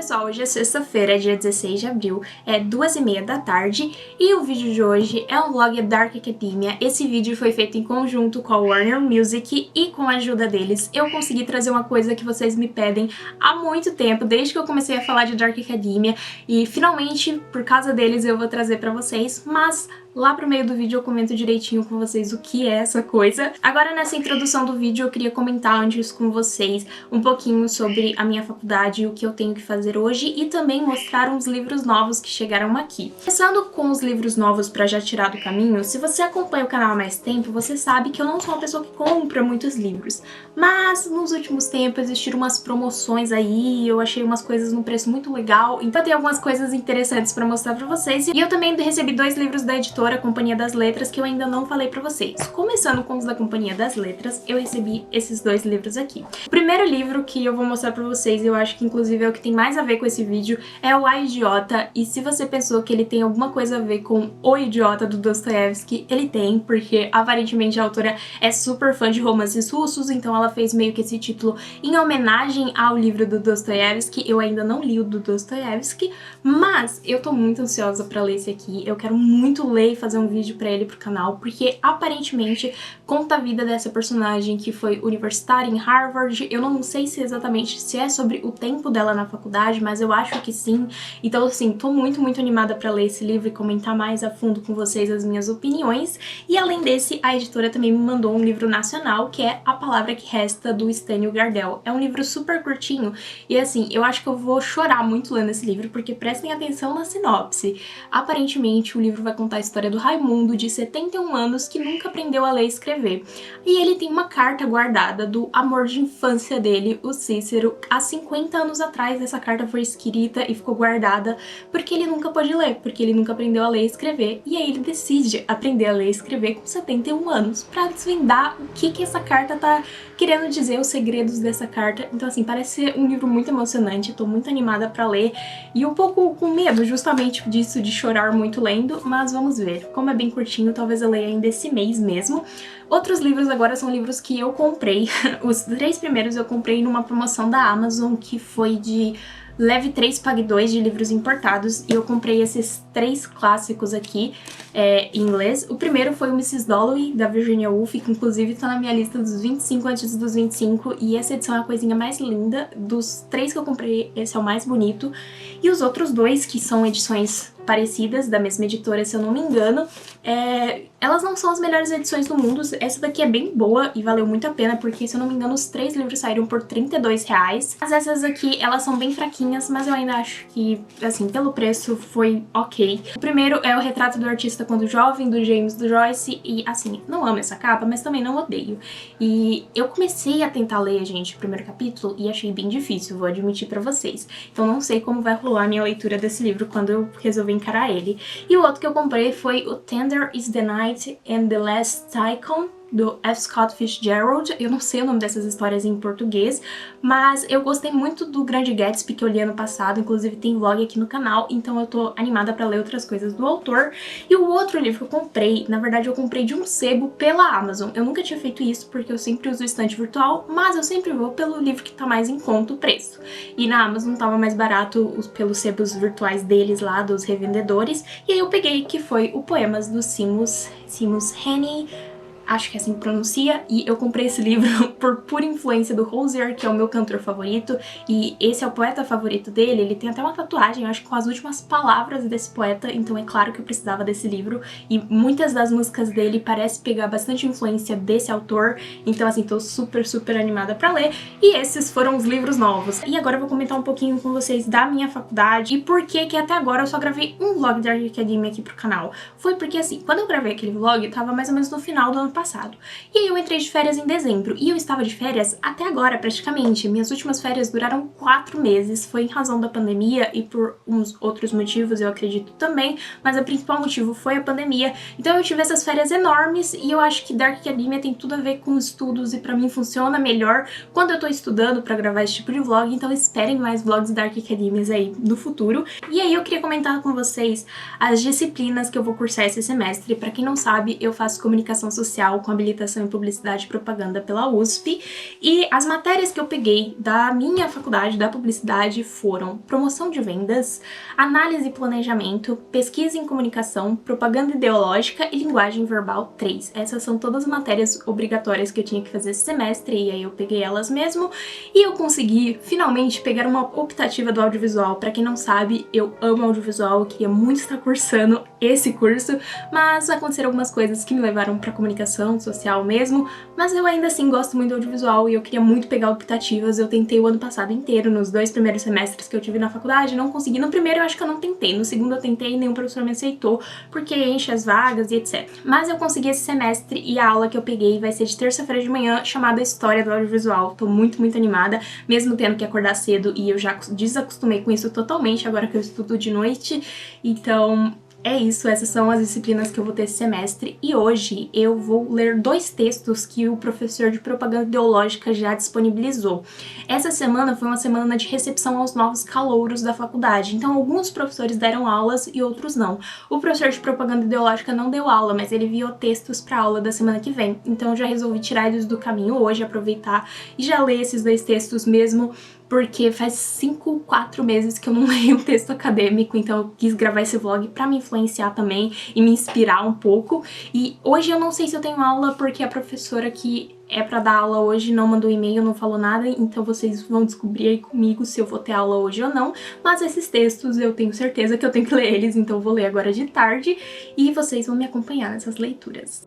pessoal, hoje é sexta-feira, dia 16 de abril, é 2h30 da tarde e o vídeo de hoje é um vlog Dark Academia. Esse vídeo foi feito em conjunto com a Warner Music e com a ajuda deles eu consegui trazer uma coisa que vocês me pedem há muito tempo, desde que eu comecei a falar de Dark Academia, e finalmente, por causa deles, eu vou trazer pra vocês, mas lá pro meio do vídeo eu comento direitinho com vocês o que é essa coisa. Agora, nessa introdução do vídeo, eu queria comentar antes com vocês um pouquinho sobre a minha faculdade e o que eu tenho que fazer hoje, e também mostrar uns livros novos que chegaram aqui. Começando com os livros novos pra já tirar do caminho, se você acompanha o canal há mais tempo, você sabe que eu não sou uma pessoa que compra muitos livros, mas nos últimos tempos existiram umas promoções aí, eu achei umas coisas num preço muito legal, então tem algumas coisas interessantes pra mostrar pra vocês. E eu também recebi 2 livros da editora Companhia das Letras que eu ainda não falei pra vocês. Começando com os da Companhia das Letras, eu recebi esses 2 livros aqui. O primeiro livro que eu vou mostrar pra vocês, eu acho que inclusive é o que tem mais a ver com esse vídeo, é o A Idiota, e se você pensou que ele tem alguma coisa a ver com O Idiota do Dostoiévski, ele tem, porque aparentemente a autora é super fã de romances russos, então ela fez meio que esse título em homenagem ao livro do Dostoiévski. Eu ainda não li o do Dostoiévski, mas eu tô muito ansiosa pra ler esse aqui, eu quero muito ler e fazer um vídeo pra ele pro canal, porque aparentemente conta a vida dessa personagem que foi universitária em Harvard. Eu não sei se exatamente se é sobre o tempo dela na faculdade, mas eu acho que sim. Então assim, tô muito animada pra ler esse livro e comentar mais a fundo com vocês as minhas opiniões. E além desse, a editora também me mandou um livro nacional, que é A Palavra que Resta, do Stênio Gardel. É um livro super curtinho e assim, eu acho que eu vou chorar muito lendo esse livro, porque prestem atenção na sinopse. Aparentemente o livro vai contar a história do Raimundo, de 71 anos, que nunca aprendeu a ler e escrever. E ele tem uma carta guardada do amor de infância dele, o Cícero. Há 50 anos atrás essa carta foi escrita e ficou guardada porque ele nunca pôde ler, porque ele nunca aprendeu a ler e escrever. E aí ele decide aprender a ler e escrever com 71 anos pra desvendar o que essa carta tá querendo dizer, os segredos dessa carta. Então assim, parece ser um livro muito emocionante, tô muito animada pra ler e um pouco com medo justamente disso, de chorar muito lendo, mas vamos ver. Como é bem curtinho, talvez eu leia ainda esse mês mesmo. Outros livros agora são livros que eu comprei. Os 3 primeiros eu comprei numa promoção da Amazon, que foi de Leve 3, Pague 2 de livros importados, e eu comprei esses 3 clássicos aqui em inglês. O primeiro foi o Mrs. Dalloway, da Virginia Woolf, que inclusive tá na minha lista dos 25 antes dos 25, e essa edição é a coisinha mais linda. Dos 3 que eu comprei, esse é o mais bonito. E os outros 2, que são edições parecidas, da mesma editora, se eu não me engano, elas não são as melhores edições do mundo. Essa daqui é bem boa e valeu muito a pena, porque, se eu não me engano, os 3 livros saíram por R$32. Mas essas aqui, elas são bem fraquinhas, mas eu ainda acho que, assim, pelo preço, foi ok. O primeiro é o Retrato do Artista Quando Jovem, do James do Joyce, e, assim, não amo essa capa, mas também não odeio. E eu comecei a tentar ler, gente, o primeiro capítulo, e achei bem difícil, vou admitir pra vocês. Então não sei como vai rolar a minha leitura desse livro quando eu resolver encarar ele. E o outro que eu comprei foi o Tender is the Night and the Last Tycoon, do F. Scott Fitzgerald. Eu não sei o nome dessas histórias em português, mas eu gostei muito do Grande Gatsby, que eu li ano passado, inclusive tem vlog aqui no canal, então eu tô animada pra ler outras coisas do autor. E o outro livro que eu comprei, na verdade eu comprei de um sebo pela Amazon. Eu nunca tinha feito isso porque eu sempre uso o estante virtual, mas eu sempre vou pelo livro que tá mais em conta o preço. E na Amazon tava mais barato pelos sebos virtuais deles lá, dos revendedores, e aí eu peguei, que foi o Poemas do Seamus Heaney, acho que é assim que pronuncia, e eu comprei esse livro por pura influência do Hozier, que é o meu cantor favorito, e esse é o poeta favorito dele. Ele tem até uma tatuagem, eu acho que com as últimas palavras desse poeta, então é claro que eu precisava desse livro, e muitas das músicas dele parecem pegar bastante influência desse autor, então assim, tô super animada pra ler, e esses foram os livros novos. E agora eu vou comentar um pouquinho com vocês da minha faculdade, e por que até agora eu só gravei um vlog de Dark Academia aqui pro canal. Foi porque assim, quando eu gravei aquele vlog, tava mais ou menos no final do ano passado. E aí eu entrei de férias em dezembro, e eu estava de férias até agora praticamente. Minhas últimas férias duraram 4 meses, foi em razão da pandemia e por uns outros motivos, eu acredito também, mas o principal motivo foi a pandemia. Então eu tive essas férias enormes, e eu acho que Dark Academia tem tudo a ver com estudos, e pra mim funciona melhor quando eu tô estudando pra gravar esse tipo de vlog, então esperem mais vlogs Dark Academias aí no futuro. E aí eu queria comentar com vocês as disciplinas que eu vou cursar esse semestre. Pra quem não sabe, eu faço comunicação social comercial com habilitação em publicidade e propaganda pela USP, e as matérias que eu peguei da minha faculdade da publicidade foram promoção de vendas, análise e planejamento, pesquisa em comunicação, propaganda ideológica e linguagem verbal 3. Essas são todas as matérias obrigatórias que eu tinha que fazer esse semestre, e aí eu peguei elas mesmo, e eu consegui finalmente pegar uma optativa do audiovisual. Pra quem não sabe, eu amo audiovisual, eu queria muito estar cursando esse curso, mas aconteceram algumas coisas que me levaram pra comunicação social mesmo, mas eu ainda assim gosto muito do audiovisual e eu queria muito pegar optativas. Eu tentei o ano passado inteiro, nos 2 primeiros semestres que eu tive na faculdade, não consegui. No primeiro eu acho que eu não tentei, no segundo eu tentei e nenhum professor me aceitou, porque enche as vagas e etc. Mas eu consegui esse semestre e a aula que eu peguei vai ser de terça-feira de manhã, chamada História do Audiovisual. Tô muito animada, mesmo tendo que acordar cedo, e eu já desacostumei com isso totalmente agora que eu estudo de noite. Então é isso, essas são as disciplinas que eu vou ter esse semestre, e hoje eu vou ler 2 textos que o professor de propaganda ideológica já disponibilizou. Essa semana foi uma semana de recepção aos novos calouros da faculdade, então alguns professores deram aulas e outros não. O professor de propaganda ideológica não deu aula, mas ele enviou textos para a aula da semana que vem, então eu já resolvi tirar eles do caminho hoje, aproveitar e já ler esses 2 textos mesmo, porque faz 4 meses que eu não leio um texto acadêmico, então eu quis gravar esse vlog pra me influenciar também e me inspirar um pouco. E hoje eu não sei se eu tenho aula, porque a professora que é pra dar aula hoje não mandou e-mail, não falou nada, então vocês vão descobrir aí comigo se eu vou ter aula hoje ou não. Mas esses textos eu tenho certeza que eu tenho que ler eles, então eu vou ler agora de tarde e vocês vão me acompanhar nessas leituras.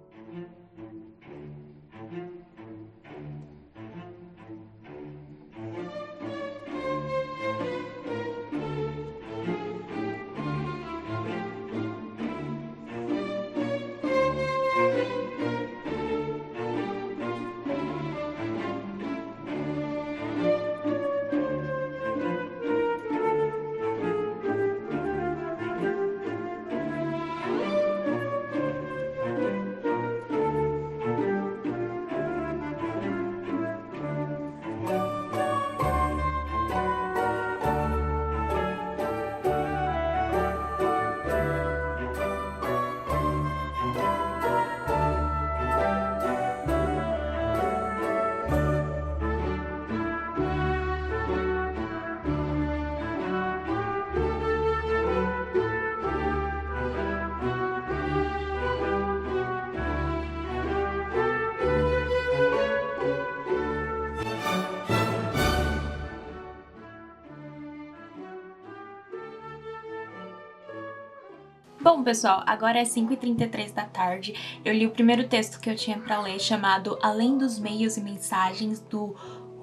Bom, pessoal, agora é 5h33 da tarde. Eu li o primeiro texto que eu tinha pra ler, chamado Além dos Meios e Mensagens, do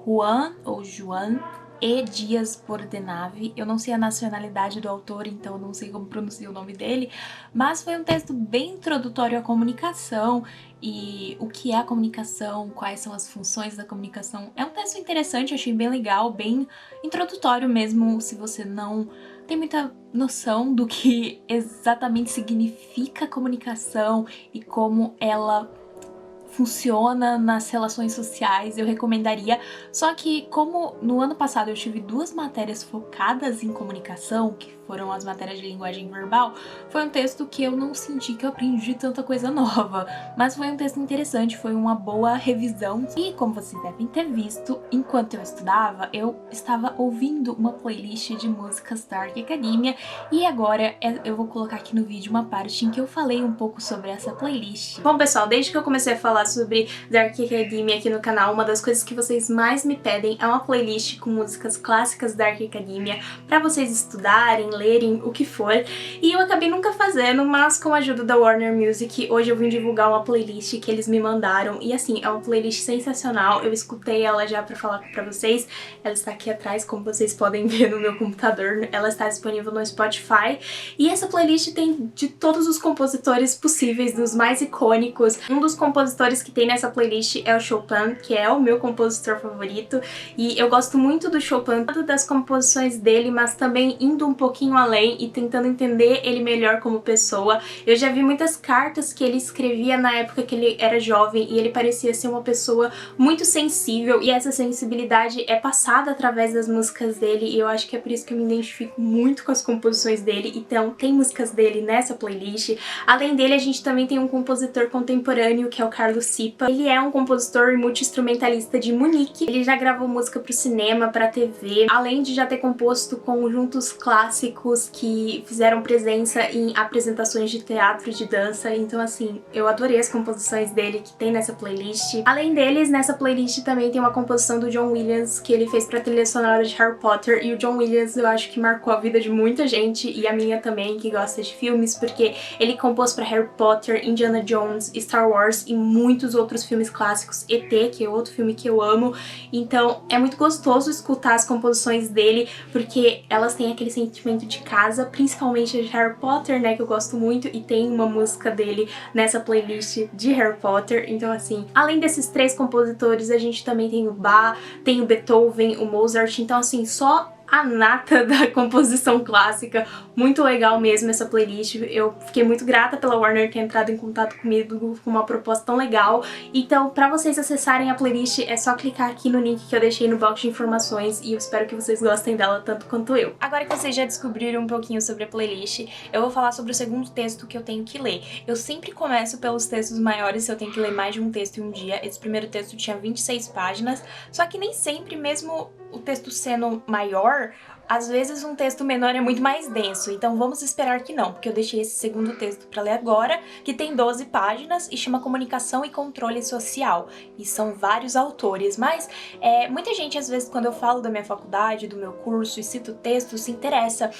Juan, ou Joan, E. Dias Bordenave. Eu não sei a nacionalidade do autor, então eu não sei como pronunciar o nome dele, mas foi um texto bem introdutório à comunicação e o que é a comunicação, quais são as funções da comunicação. É um texto interessante, eu achei bem legal, bem introdutório mesmo, se você não tem muita noção do que exatamente significa comunicação e como ela funciona nas relações sociais, eu recomendaria. Só que como no ano passado eu tive 2 matérias focadas em comunicação, que foram as matérias de linguagem verbal, foi um texto que eu não senti que eu aprendi tanta coisa nova, mas foi um texto interessante, foi uma boa revisão. E como vocês devem ter visto, enquanto eu estudava, eu estava ouvindo uma playlist de músicas da Dark Academia, e agora eu vou colocar aqui no vídeo uma parte em que eu falei um pouco sobre essa playlist. Bom, pessoal, desde que eu comecei a falar sobre Dark Academia aqui no canal, uma das coisas que vocês mais me pedem é uma playlist com músicas clássicas da Dark Academia pra vocês estudarem, lerem, o que for. E eu acabei nunca fazendo, mas com a ajuda da Warner Music, hoje eu vim divulgar uma playlist que eles me mandaram. E assim, é uma playlist sensacional, eu escutei ela já pra falar pra vocês. Ela está aqui atrás, como vocês podem ver no meu computador. Ela está disponível no Spotify. E essa playlist tem de todos os compositores possíveis, dos mais icônicos. Um dos compositores que tem nessa playlist é o Chopin, que é o meu compositor favorito. E eu gosto muito do Chopin, tanto das composições dele, mas também indo um pouquinho além e tentando entender ele melhor como pessoa. Eu já vi muitas cartas que ele escrevia na época que ele era jovem e ele parecia ser uma pessoa muito sensível, e essa sensibilidade é passada através das músicas dele, e eu acho que é por isso que eu me identifico muito com as composições dele. Então tem músicas dele nessa playlist. Além dele, a gente também tem um compositor contemporâneo, que é o Carlos pelo SIPA. Ele é um compositor e multi-instrumentalista de Munique. Ele já gravou música pro cinema, pra TV, além de já ter composto conjuntos clássicos que fizeram presença em apresentações de teatro e de dança. Então, assim, eu adorei as composições dele que tem nessa playlist. Além deles, nessa playlist também tem uma composição do John Williams que ele fez pra trilha sonora de Harry Potter. E o John Williams eu acho que marcou a vida de muita gente, e a minha também, que gosta de filmes, porque ele compôs pra Harry Potter, Indiana Jones, Star Wars e muitos outros filmes clássicos, E.T., que é outro filme que eu amo. Então é muito gostoso escutar as composições dele, porque elas têm aquele sentimento de casa, principalmente de Harry Potter, né, que eu gosto muito, e tem uma música dele nessa playlist de Harry Potter. Então, assim, além desses três compositores, a gente também tem o Bach, tem o Beethoven, o Mozart. Então, assim, só a nata da composição clássica. Muito legal mesmo essa playlist. Eu fiquei muito grata pela Warner ter entrado em contato comigo com uma proposta tão legal. Então, pra vocês acessarem a playlist, é só clicar aqui no link que eu deixei no box de informações, e eu espero que vocês gostem dela tanto quanto eu. Agora que vocês já descobriram um pouquinho sobre a playlist, eu vou falar sobre o segundo texto que eu tenho que ler. Eu sempre começo pelos textos maiores, se eu tenho que ler mais de um texto em um dia. Esse primeiro texto tinha 26 páginas, só que nem sempre, mesmo o texto sendo maior, às vezes um texto menor é muito mais denso, então vamos esperar que não, porque eu deixei esse segundo texto para ler agora, que tem 12 páginas e chama Comunicação e Controle Social, e são vários autores, mas muita gente, às vezes, quando eu falo da minha faculdade, do meu curso e cito textos, se interessa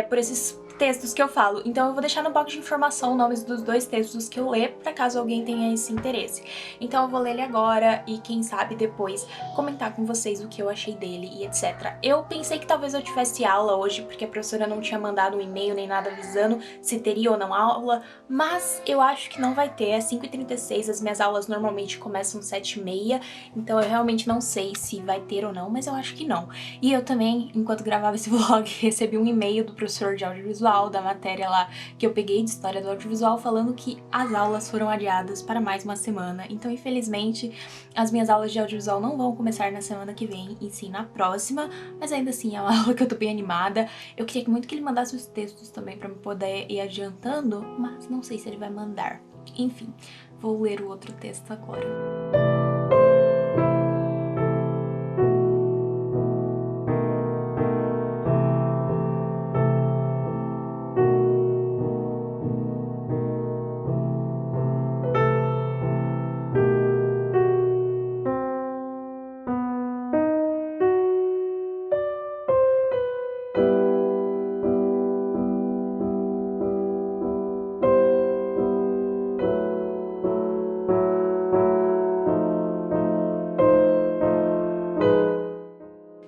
por esses textos que eu falo. Então eu vou deixar no box de informação nomes dos dois textos que eu ler, pra caso alguém tenha esse interesse. Então eu vou ler ele agora e quem sabe depois comentar com vocês o que eu achei dele e etc. Eu pensei que talvez eu tivesse aula hoje, porque a professora não tinha mandado um e-mail nem nada avisando se teria ou não aula, mas eu acho que não vai ter. É 5h36, as minhas aulas normalmente começam 7h30, então eu realmente não sei se vai ter ou não, mas eu acho que não. E eu também, enquanto gravava esse vlog, recebi um e-mail do professor de audiovisual, da matéria lá que eu peguei de História do Audiovisual, falando que as aulas foram adiadas para mais uma semana. Então, infelizmente, as minhas aulas de audiovisual não vão começar na semana que vem, e sim na próxima, mas ainda assim é uma aula que eu tô bem animada. Eu queria muito que ele mandasse os textos também para eu poder ir adiantando, mas não sei se ele vai mandar. Enfim, vou ler o outro texto agora.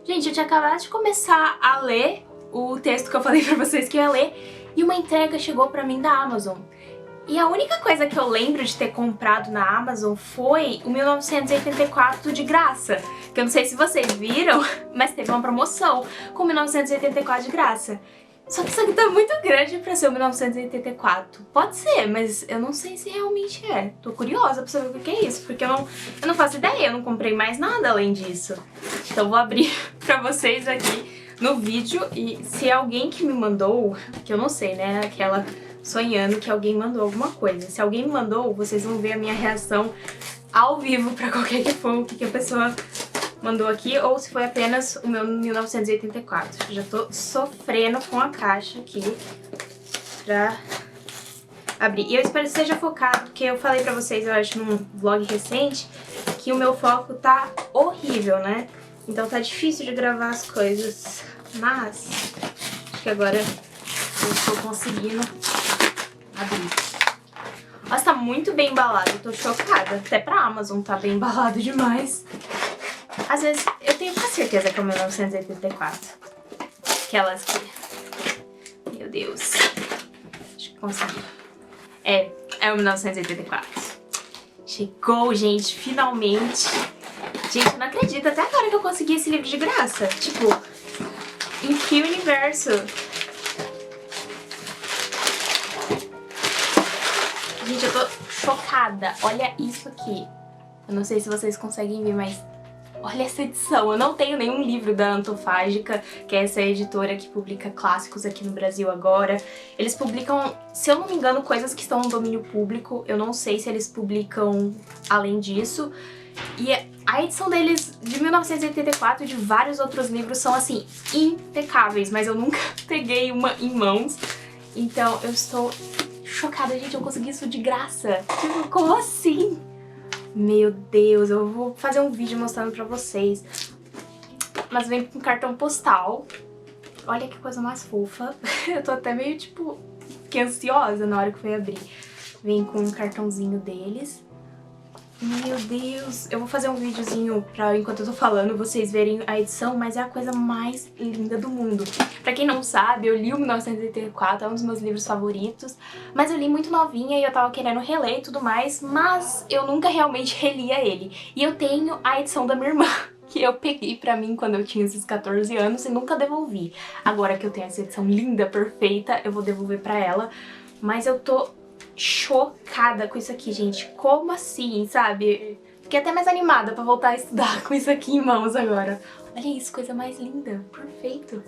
Gente, eu tinha acabado de começar a ler o texto que eu falei pra vocês que eu ia ler, e uma entrega chegou pra mim da Amazon. E a única coisa que eu lembro de ter comprado na Amazon foi o 1984 de graça. Que eu não sei se vocês viram, mas teve uma promoção com 1984 de graça. Só que isso aqui tá muito grande pra ser o 1984. Pode ser, mas eu não sei se realmente é. Tô curiosa pra saber o que é isso, porque eu não faço ideia, eu não comprei mais nada além disso. Então vou abrir pra vocês aqui no vídeo, e se alguém que me mandou, que eu não sei, né, aquela sonhando que alguém mandou alguma coisa. Se alguém me mandou, vocês vão ver a minha reação ao vivo pra qualquer que for o que a pessoa mandou aqui, ou se foi apenas o meu 1984. Já tô sofrendo com a caixa aqui pra abrir. E eu espero que seja focado, porque eu falei pra vocês, eu acho, num vlog recente, que o meu foco tá horrível, né? Então tá difícil de gravar as coisas, mas acho que agora eu estou conseguindo abrir. Nossa, tá muito bem embalado, eu tô chocada. Até pra Amazon tá bem embalado demais. Às vezes eu tenho quase certeza que é o 1984. Aquelas que... Meu Deus. Acho que consegui. É o 1984. Chegou, gente, finalmente. Gente, eu não acredito até agora que eu consegui esse livro de graça. Tipo, em que universo? Gente, eu tô chocada. Olha isso aqui. Eu não sei se vocês conseguem ver, mas Olha essa edição, eu não tenho nenhum livro da Antofágica, que é essa editora que publica clássicos aqui no Brasil agora. Eles publicam, se eu não me engano, coisas que estão no domínio público, eu não sei se eles publicam além disso. E a edição deles de 1984 e de vários outros livros são, assim, impecáveis, mas eu nunca peguei uma em mãos. Então eu estou chocada, gente, eu consegui isso de graça. Tipo, como assim? Meu Deus, eu vou fazer um vídeo mostrando pra vocês. Mas vem com cartão postal. Olha que coisa mais fofa. Eu tô até meio, tipo, fiquei ansiosa na hora que foi abrir. Vem com um cartãozinho deles. Meu Deus, eu vou fazer um videozinho pra, enquanto eu tô falando, vocês verem a edição, mas é a coisa mais linda do mundo. Pra quem não sabe, eu li o 1984, é um dos meus livros favoritos, mas eu li muito novinha e eu tava querendo reler e tudo mais, mas eu nunca realmente relia ele. E eu tenho a edição da minha irmã, que eu peguei pra mim quando eu tinha esses 14 anos e nunca devolvi. Agora que eu tenho essa edição linda, perfeita, eu vou devolver pra ela, mas eu tô chocada com isso aqui, gente. Como assim, sabe? Fiquei até mais animada pra voltar a estudar com isso aqui em mãos agora. Olha isso, coisa mais linda. Perfeito.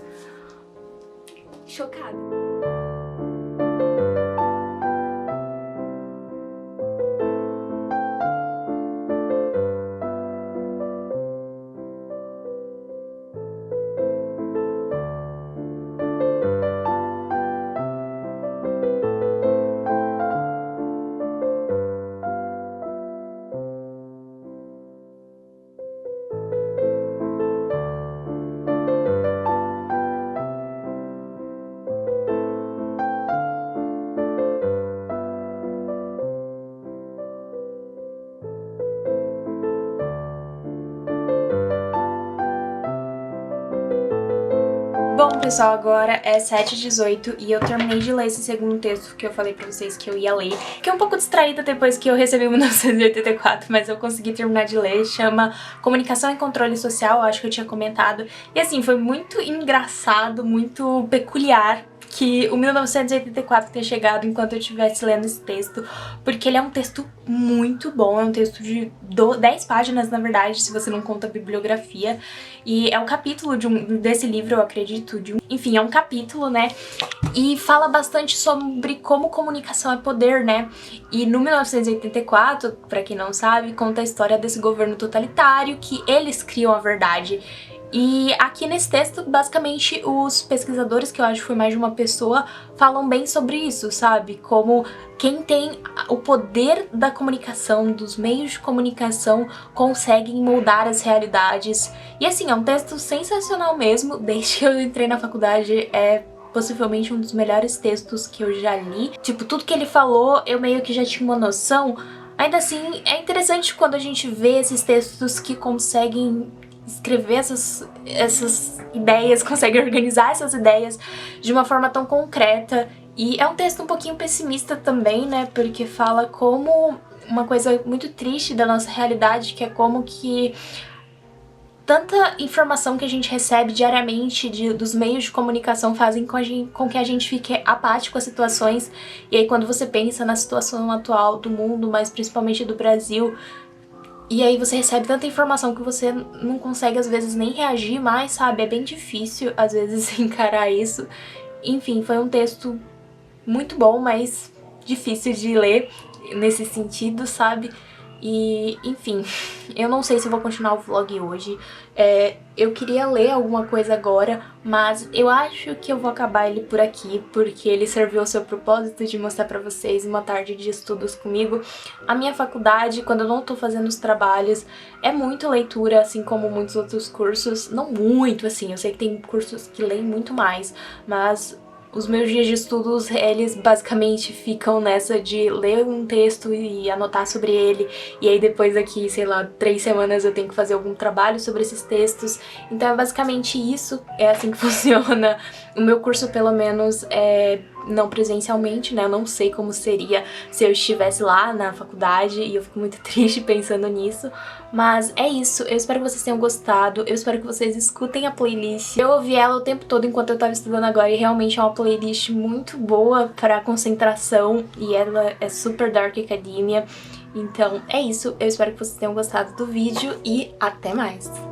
Chocada. Bom, pessoal, agora é 7h18 e eu terminei de ler esse segundo texto que eu falei pra vocês que eu ia ler. Fiquei um pouco distraída depois que eu recebi o 1984, mas eu consegui terminar de ler. Chama Comunicação e Controle Social, acho que eu tinha comentado. E assim, foi muito engraçado, muito peculiar que o 1984 tenha chegado enquanto eu estivesse lendo esse texto, porque ele é um texto muito bom, é um texto de 10 páginas, na verdade, se você não conta a bibliografia, e é um capítulo desse livro, eu acredito, enfim, é um capítulo, né, e fala bastante sobre como comunicação é poder, né, e no 1984, pra quem não sabe, conta a história desse governo totalitário, que eles criam a verdade. E aqui nesse texto, basicamente, os pesquisadores, que eu acho que foi mais de uma pessoa, falam bem sobre isso, sabe? Como quem tem o poder da comunicação, dos meios de comunicação, conseguem moldar as realidades. E assim, é um texto sensacional mesmo. Desde que eu entrei na faculdade, é possivelmente um dos melhores textos que eu já li. Tipo, tudo que ele falou, eu meio que já tinha uma noção. Ainda assim, é interessante quando a gente vê esses textos que conseguem escrever essas ideias, consegue organizar essas ideias de uma forma tão concreta. E é um texto um pouquinho pessimista também, né, porque fala como uma coisa muito triste da nossa realidade, que é como que tanta informação que a gente recebe diariamente dos meios de comunicação fazem com que a gente fique apático às situações. E aí quando você pensa na situação atual do mundo, mas principalmente do Brasil, e aí você recebe tanta informação que você não consegue às vezes nem reagir mais, sabe? É bem difícil às vezes encarar isso. Enfim, foi um texto muito bom, mas difícil de ler nesse sentido, sabe? E, enfim, eu não sei se eu vou continuar o vlog hoje. Eu queria ler alguma coisa agora, mas eu acho que eu vou acabar ele por aqui, porque ele serviu ao seu propósito de mostrar pra vocês uma tarde de estudos comigo. A minha faculdade, quando eu não tô fazendo os trabalhos, é muito leitura, assim como muitos outros cursos. Não muito, assim, eu sei que tem cursos que leem muito mais, mas os meus dias de estudos, eles basicamente ficam nessa de ler um texto e anotar sobre ele, e aí depois daqui, sei lá, 3 semanas eu tenho que fazer algum trabalho sobre esses textos. Então é basicamente isso, é assim que funciona. O meu curso, pelo menos, não presencialmente, né? Eu não sei como seria se eu estivesse lá na faculdade, e eu fico muito triste pensando nisso. Mas é isso, eu espero que vocês tenham gostado, eu espero que vocês escutem a playlist. Eu ouvi ela o tempo todo enquanto eu tava estudando agora, e realmente é uma playlist muito boa pra concentração, e ela é super Dark Academia. Então é isso, eu espero que vocês tenham gostado do vídeo e até mais!